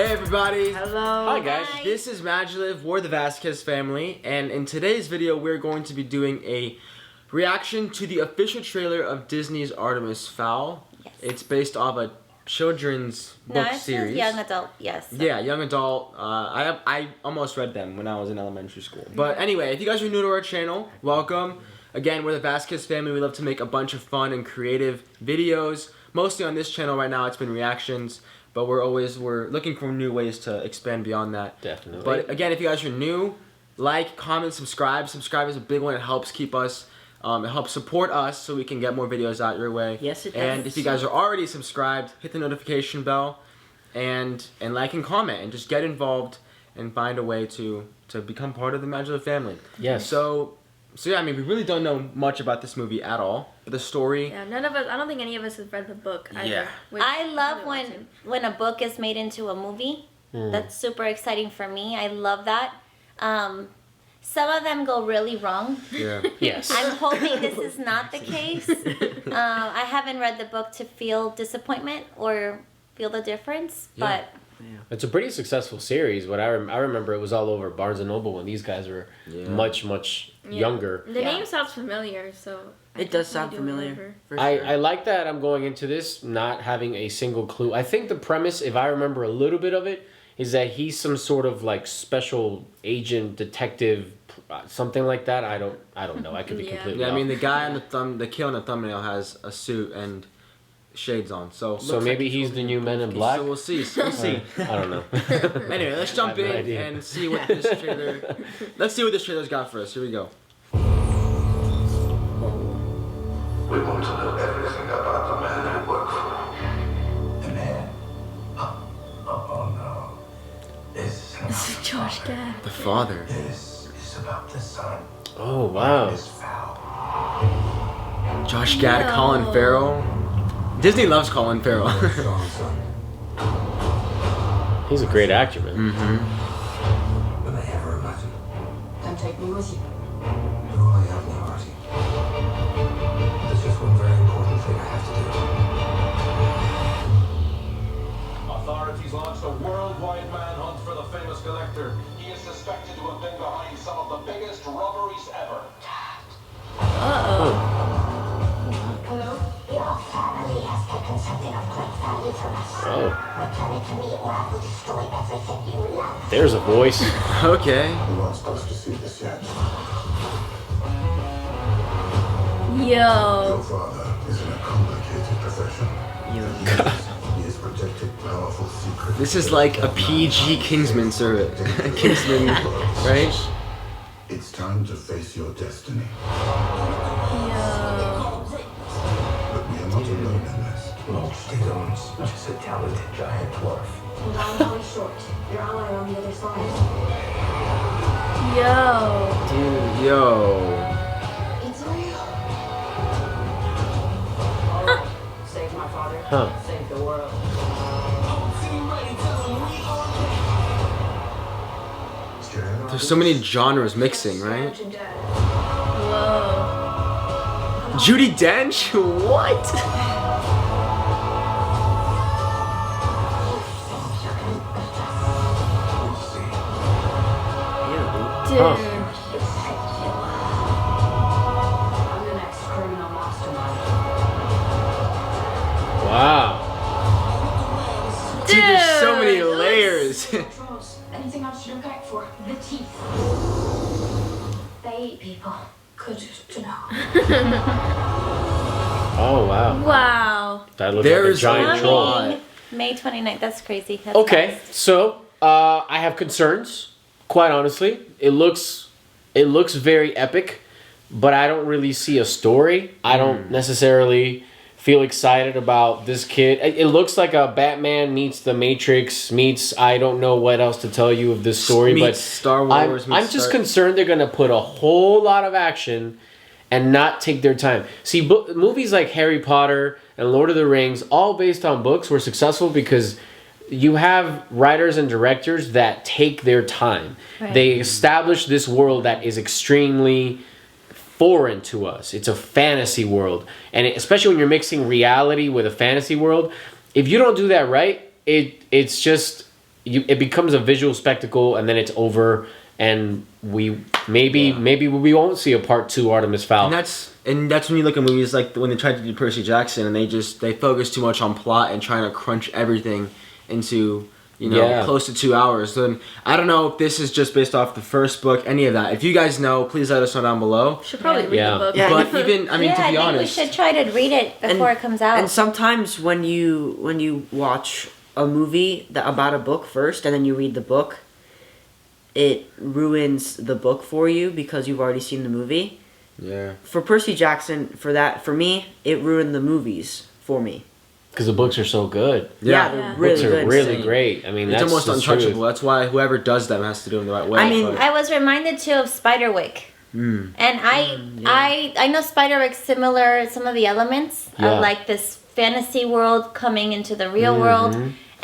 Hey everybody! Hello! Hi guys! Hi. This is MaJeliv, we're the Vasquez family, and in today's video we're going to be doing a reaction to the official trailer of Disney's Artemis Fowl. Yes. It's based off a children's book series. Young adult, yes. Yeah, young adult. I almost read them when I was in elementary school. But anyway, if you guys are new to our channel, welcome. Again, we're the Vasquez family. We love to make a bunch of fun and creative videos. Mostly on this channel right now, it's been reactions. But we're looking for new ways to expand beyond that. Definitely. But again, if you guys are new, like, comment, subscribe. Subscribe is a big one. It helps keep us, it helps support us so we can get more videos out your way. Yes, it does. And if you guys are already subscribed, hit the notification bell and like and comment and just get involved and find a way to become part of the MaJeliv family. Yes. So yeah, I mean, we really don't know much about this movie at all. But the story. Yeah, none of us. I don't think any of us have read the book either. Yeah. I love when a book is made into a movie. That's super exciting for me. I love that. Some of them go really wrong. Yeah. Yes. I'm hoping this is not the case. I haven't read the book to feel disappointment or feel the difference, but It's a pretty successful series, but I remember it was all over Barnes & Noble when these guys were much younger. The name sounds familiar, so It does sound familiar. For sure. I like that I'm going into this not having a single clue. I think the premise, if I remember a little bit of it, is that he's some sort of like special agent, detective, something like that. I don't know. I could be completely Yeah, I off. mean the guy on the kid on the thumbnail has a suit and shades on. So maybe he's the new Men in Black. So we'll see. We'll see. I don't know. Anyway, let's jump I have no in idea. and see what this trailer. Let's see what this trailer's got for us. Here we go. We want to know everything about the man you work for. The man? Oh no. This This is Josh Gad. The father. This is about the son. Oh wow. This foul. Josh Gad, Colin Farrell. Disney loves Colin Farrell. Strong son. He's a great actor, man. Will I ever imagine? Then take me with you. No, I have no Artie. There's just one very important thing I have to do. Authorities launched a worldwide manhunt for the famous collector. He is suspected to have been behind some of the biggest robberies ever. Hello? Your family has taken something of great value from us. Oh, Return it to me or I will destroy everything you love. there's a voice. Okay. We're not supposed to see this yet. Yo. Your father is in a complicated profession. He has protected powerful secrets. This is like a PG Kingsman, sir. Kingsman, right? It's time to face your destiny. But we are not alone in this. Most owns just a talented giant dwarf. Long story short, your ally on the other side. Yo. Dude, yo. It's real. Save my father. Huh. Save the world. There's so many genres mixing, right? Whoa. Judi Dench? What? Dude. Huh. I'm the next criminal mastermind. Wow. Dude, there's so many layers. Controls. Anything else you're back for? The teeth. They eat people. Good to know. Oh wow. Wow. That looks like a There's giant a troll. lot. May 29th. That's crazy. That's Okay, fast. so I have concerns. Quite honestly, it looks very epic, but I don't really see a story. I don't necessarily feel excited about this kid. It looks like a Batman meets the Matrix meets I don't know what else to tell you of this story, Meets but Star Wars. I'm just concerned they're gonna put a whole lot of action and not take their time. See, movies like Harry Potter and Lord of the Rings, all based on books, were successful because you have writers and directors that take their time. Right. They establish this world that is extremely foreign to us. It's a fantasy world. And especially when you're mixing reality with a fantasy world, if you don't do that right, it's just it becomes a visual spectacle, and then it's over, and we maybe we won't see a part 2 Artemis Fowl. And that's when you look at movies like when they tried to do Percy Jackson, and they focus too much on plot and trying to crunch everything into close to 2 hours. Then I don't know if this is just based off the first book, any of that. If you guys know, please let us know down below. Should probably read the book. Yeah. But even to be I think honest, we should try to read it before it comes out. And sometimes when you watch a movie about a book first and then you read the book, it ruins the book for you because you've already seen the movie. yeah. For Percy Jackson, for me, it ruined the movies for me. Because the books are so good. Yeah, Yeah. they're really Books are good. really great. I mean, It's that's almost the untouchable. truth. That's why whoever does them has to do them the right way. I mean, but- I was reminded too of Spiderwick. And I know Spiderwick's similar, some of the elements Yeah. of like this fantasy world coming into the real world.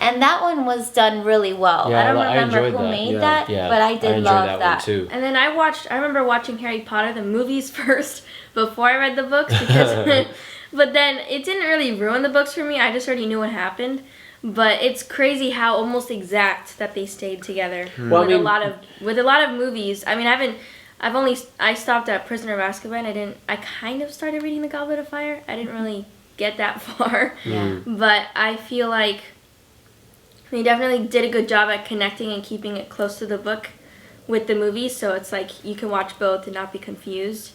And that one was done really well. Yeah, I don't I remember enjoyed who that. made Yeah. that, Yeah, but I I did enjoyed love that that. one too. And then I remember watching Harry Potter, the movies first, before I read the books, because, but then it didn't really ruin the books for me. I just already knew what happened. But it's crazy how almost exact that they stayed together Well, I with mean- a lot of movies. I mean, I stopped at Prisoner of Azkaban. I kind of started reading The Goblet of Fire. I didn't really get that far. But I feel like they definitely did a good job at connecting and keeping it close to the book with the movies, so it's like you can watch both and not be confused.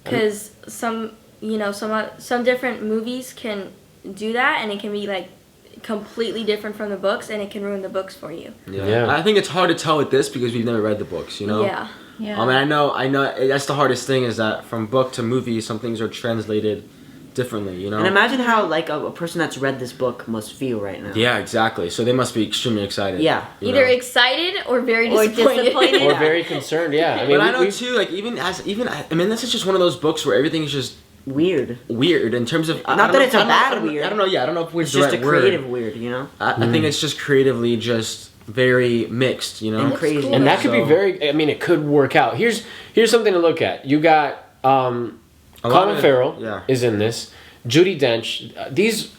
Because some different movies can do that, and it can be like completely different from the books, and it can ruin the books for you. Yeah. I think it's hard to tell with this because we've never read the books, you know? Yeah. Yeah. I mean, I know that's the hardest thing is that from book to movie, some things are translated differently, you know? And imagine how like a person that's read this book must feel right now. Yeah, exactly. So they must be extremely excited. Yeah. you Either know? excited or very Or disappointed. disappointed. Or very concerned, yeah. I mean, But I know we- too, like I mean, this is just one of those books where everything is just Weird. weird in terms of. Not that it's a bad weird. weird. I don't know. Yeah, I don't know if weird's It's just the a right word. creative weird, you know? I think it's just creatively just very mixed, you know. And crazy. cool. and that could be So- very. I mean, it could work out. Here's something to look at. You got A lot Colin of- Farrell yeah. is in this. Judy Dench. These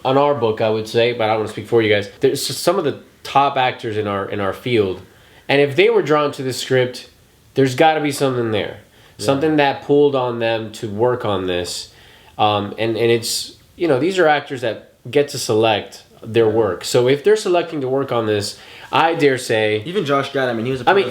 on our book, I would say, but I don't want to speak for you guys. There's just some of the top actors in our field, and if they were drawn to the script, there's got to be something there, something that pulled on them to work on this. And it's these are actors that get to select their work. So if they're selecting to work on this, I dare say. Even Josh Gad. I mean, he was. Josh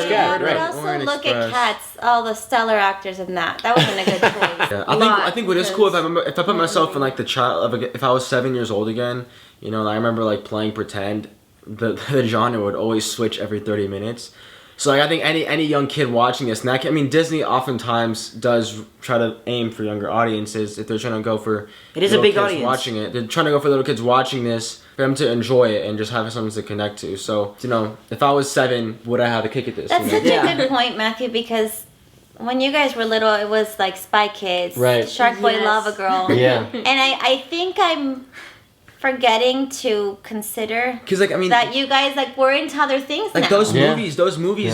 Gad, But right. also Orient look Express. at Cats, all the stellar actors in that. That wasn't a good choice. Yeah, lot, I think what is cool if I put myself in like the child if I was 7 years old again, and I remember like playing pretend, the genre would always switch every 30 minutes. So like I think any young kid watching this, and I mean Disney oftentimes does try to aim for younger audiences if they're trying to go for It is a little big kids audience. watching it. They're trying to go for little kids watching this for them to enjoy it and just have something to connect to. So if I was 7, would I have a kick at this? That's you know? such Yeah. a good point, Matthew, because when you guys were little, it was like Spy Kids, Right. Shark Boy, Yes. Lava Girl. Yeah. And I think I'm forgetting to consider Because like I mean. that you guys like were into other things Like now. those Yeah. movies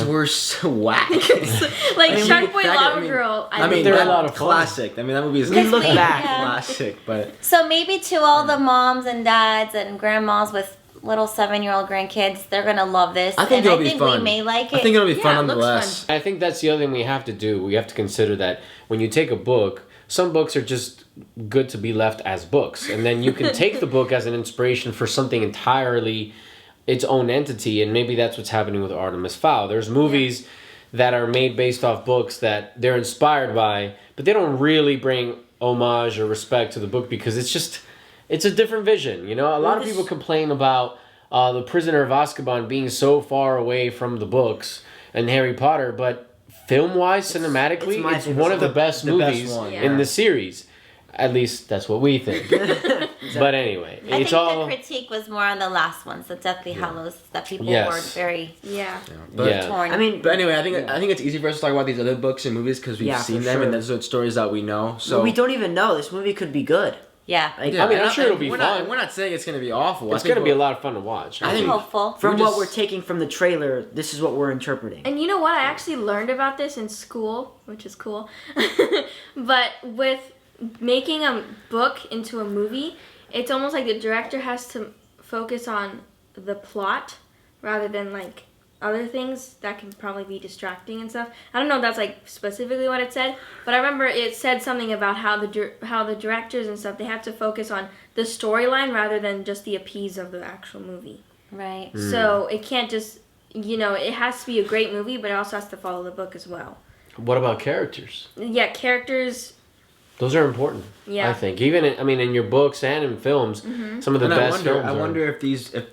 Yeah. were so whack. Like I mean, Shark we Boy, look back Lava I mean- Girl. I mean, they're a that lot of fun. classic. I mean, that movie is We look Yeah. back. classic, but So maybe to all the moms and dads and grandmas with little 7-year-old grandkids, they're gonna love this. I think and it'll be fun. we may like it. I think it'll be Yeah, fun it looks nonetheless. I think that's the other thing we have to do. We have to consider that when you take a book, some books are just good to be left as books. And then you can take the book as an inspiration for something entirely its own entity. And maybe that's what's happening with Artemis Fowl. There's movies that are made based off books that they're inspired by, but they don't really bring homage or respect to the book because it's a different vision. A lot of people complain about The Prisoner of Azkaban being so far away from the books and Harry Potter, but film-wise, cinematically, my it's favorite. one of the best The best movies one, in the series. At least that's what we think. But anyway, I it's think all the critique was more on the last ones, the Deathly Hallows, that people Yes. were very Yeah. But, Yeah. torn. I mean, But anyway, I think it's easy for us to talk about these other books and movies because we've Yeah, seen for them sure. and those are stories that we know. So we don't even know. This movie could be good. yeah. Like, Yeah, I mean, and I'm sure it'll be we're fun. We're not saying it's going to be awful. it's going to be a lot of fun to watch. I think- Hopeful. from We're what just- we're taking from the trailer, this is what we're interpreting. And you know what? I actually learned about this in school, which is cool. But with making a book into a movie, it's almost like the director has to focus on the plot rather than like other things that can probably be distracting and stuff. I don't know if that's like specifically what it said, but I remember it said something about how the directors and stuff, they have to focus on the storyline rather than just the appease of the actual movie. Right. So it can't just, it has to be a great movie, but it also has to follow the book as well. What about characters? Yeah, characters. Those are important. Yeah. I think even in your books and in films, some of the And best films. I wonder if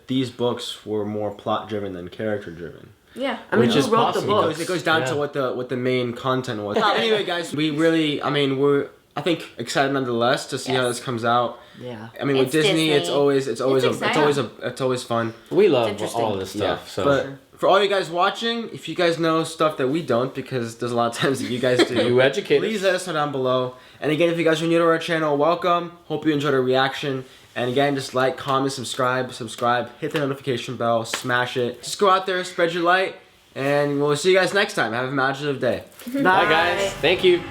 these books were more plot driven than character driven. Yeah. I mean, Which who is wrote the possible. books? It goes down to what the main content was. Anyway, guys, we're I think excited nonetheless to see how this comes out. Yeah. I mean, with It's Disney, it's Disney. always exciting. it's always fun. We love interesting. all of this stuff. So But for all you guys watching, if you guys know stuff that we don't, because there's a lot of times that you guys do, you educate please us. let us know down below. And again, if you guys are new to our channel, welcome. Hope you enjoyed our reaction. And again, just like, comment, subscribe, hit the notification bell, smash it. Just go out there, spread your light, and we'll see you guys next time. Have a MaJeliv day. Bye guys. Thank you.